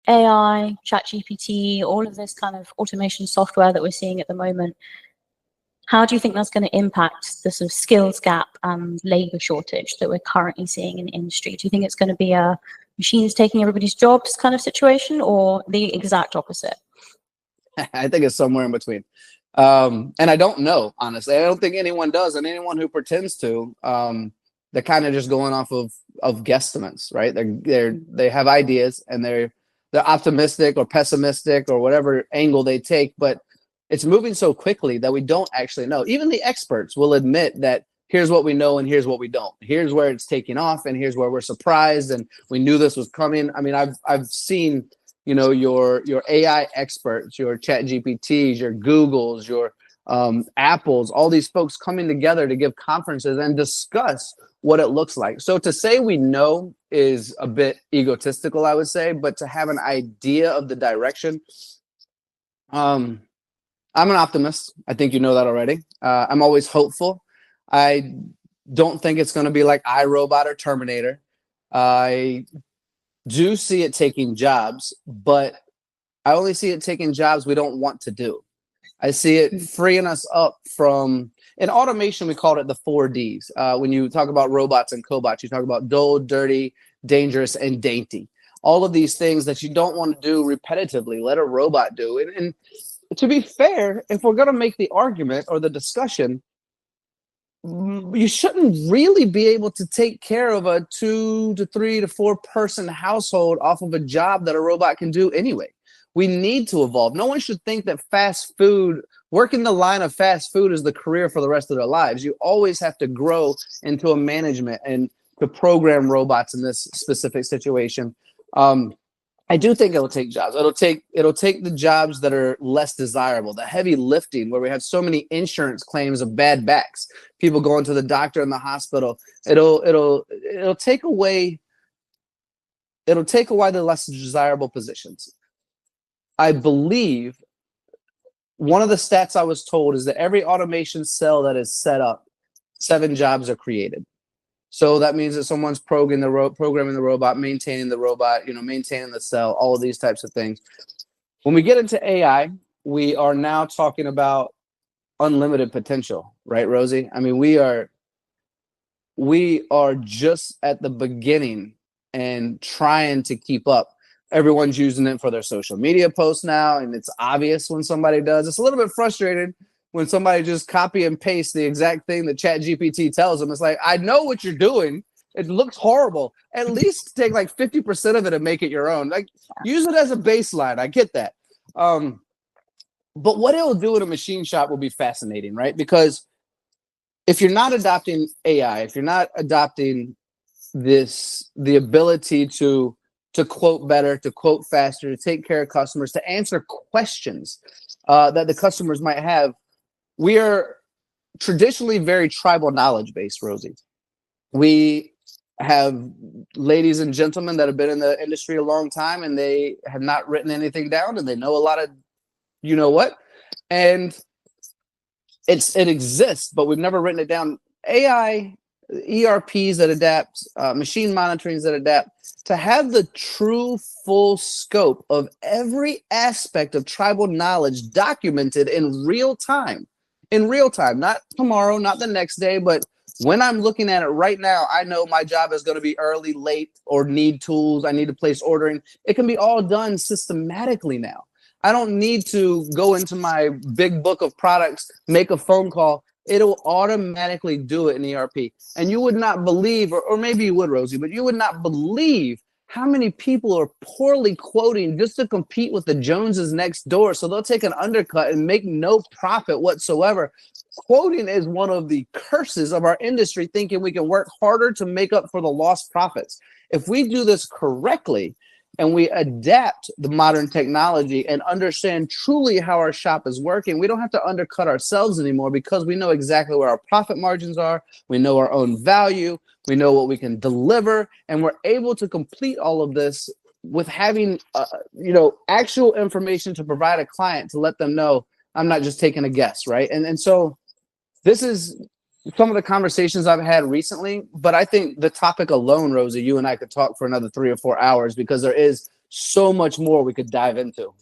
AI, ChatGPT, all of this kind of automation software that we're seeing at the moment, how do you think that's going to impact the sort of skills gap and labor shortage that we're currently seeing in the industry? Do you think it's going to be a machines taking everybody's jobs kind of situation, or the exact opposite? I think it's somewhere in between. And I don't know, honestly. I don't think anyone does, and anyone who pretends to, they're kind of just going off of guesstimates, right? They have ideas, and they're optimistic or pessimistic or whatever angle they take, but it's moving so quickly that we don't actually know. Even the experts will admit that here's what we know and here's what we don't. Here's where it's taking off, and here's where we're surprised, and we knew this was coming. I mean, I've seen, you know, your AI experts, your ChatGPTs, your Googles, your Apples, all these folks coming together to give conferences and discuss what it looks like. So to say we know is a bit egotistical, I would say, but to have an idea of the direction, I'm an optimist. I think you know that already. I'm always hopeful. I don't think it's going to be like iRobot or Terminator. I do see it taking jobs, but I only see it taking jobs we don't want to do. I see it freeing us up from, in automation, we called it the 4Ds. When you talk about robots and cobots, you talk about dull, dirty, dangerous, and dainty. All of these things that you don't want to do repetitively, let a robot do. And to be fair, if we're going to make the argument or the discussion, you shouldn't really be able to take care of a 2 to 3 to 4 person household off of a job that a robot can do anyway. We need to evolve. No one should think that fast food, working the line of fast food, is the career for the rest of their lives. You always have to grow into a management and to program robots in this specific situation. I do think it'll take jobs. It'll take the jobs that are less desirable, the heavy lifting, where we have so many insurance claims of bad backs, people going to the doctor in the hospital. It'll take away the less desirable positions. I believe one of the stats I was told is that every automation cell that is set up, 7 jobs are created. So that means that someone's programming the robot, maintaining the robot, maintaining the cell, all of these types of things. When we get into AI, we are now talking about unlimited potential, right, Rosie? I mean, we are just at the beginning and trying to keep up. Everyone's using it for their social media posts now, and it's obvious when somebody does. It's a little bit frustrating when somebody just copy and paste the exact thing that ChatGPT tells them. It's like, I know what you're doing. It looks horrible. At least take like 50% of it and make it your own. Like, use it as a baseline. I get that. But what it'll do in a machine shop will be fascinating, right? Because if you're not adopting AI, if you're not adopting the ability to quote better, to quote faster, to take care of customers, to answer questions that the customers might have, we are traditionally very tribal knowledge based, Rosie. We have ladies and gentlemen that have been in the industry a long time, and they have not written anything down, and they know a lot of you know what, and it exists, but we've never written it down. AI, ERPs that adapt, machine monitorings that adapt, to have the true full scope of every aspect of tribal knowledge documented in real time, not tomorrow, not the next day, but when I'm looking at it right now, I know my job is going to be early, late, or need tools. I need to place ordering. It can be all done systematically now. I don't need to go into my big book of products, make a phone call. It'll automatically do it in ERP. And you would not believe, or maybe you would, Rosie, but you would not believe how many people are poorly quoting just to compete with the Joneses next door. So they'll take an undercut and make no profit whatsoever. Quoting is one of the curses of our industry, thinking we can work harder to make up for the lost profits. If we do this correctly, and we adapt the modern technology and understand truly how our shop is working, we don't have to undercut ourselves anymore, because we know exactly where our profit margins are. We know our own value. We know what we can deliver, and we're able to complete all of this with having, actual information to provide a client to let them know I'm not just taking a guess, right? And so this is some of the conversations I've had recently, but I think the topic alone, Rosie, you and I could talk for another 3 or 4 hours, because there is so much more we could dive into.